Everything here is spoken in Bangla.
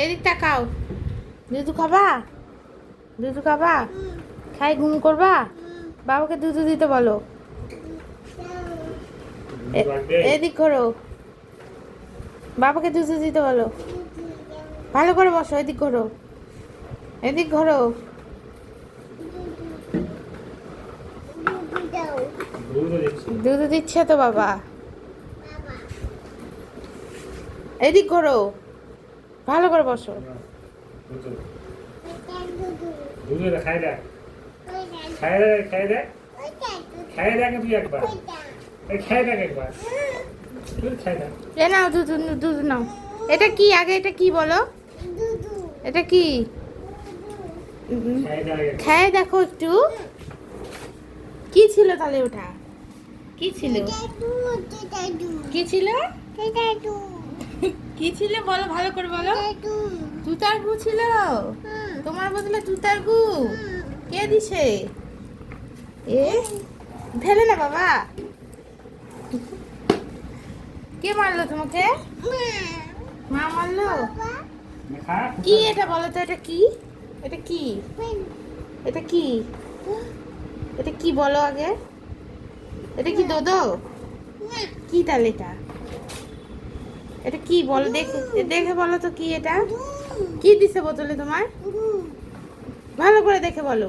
এদিক তাকাও। দুধু খাবা? দুধু খাবা? খাই ঘুম করবা? বাবাকে দুধু দিতে বলো। এদিক ঘোরো। বাবাকে দুধু দিতে বলো। ভালো করে বসো। এদিক ঘোরো। এদিক ঘোরো। দুধু দিচ্ছে তো বাবা। এদিক ঘোরো। ভালো করে বসো। এ নাও দুধ, দুধ নাও। এটা কি আগে? এটা কি বলো? এটা কি? খেয়ে দেখো একটু। কি ছিল তাহলে ওটা? কি ছিল? কি ছিল? কি ছিল বলো, ভালো করে বলো। তুতার গু ছিল? তোমার বদলে তুতার গু কে দিছে? এ ঢেলে না বাবা। কে মারলো তোমাকে? মা মারলো? কি এটা বলো তো? এটা কি? এটা কি? এটা কি? এটা কি বলো আগে? এটা কি দোদো? কি তাহলে এটা? এটা কি বলো দেখে? দেখে বলো তো কি এটা? কি দিছে বোতলে তোমার? ভালো করে দেখে বলো।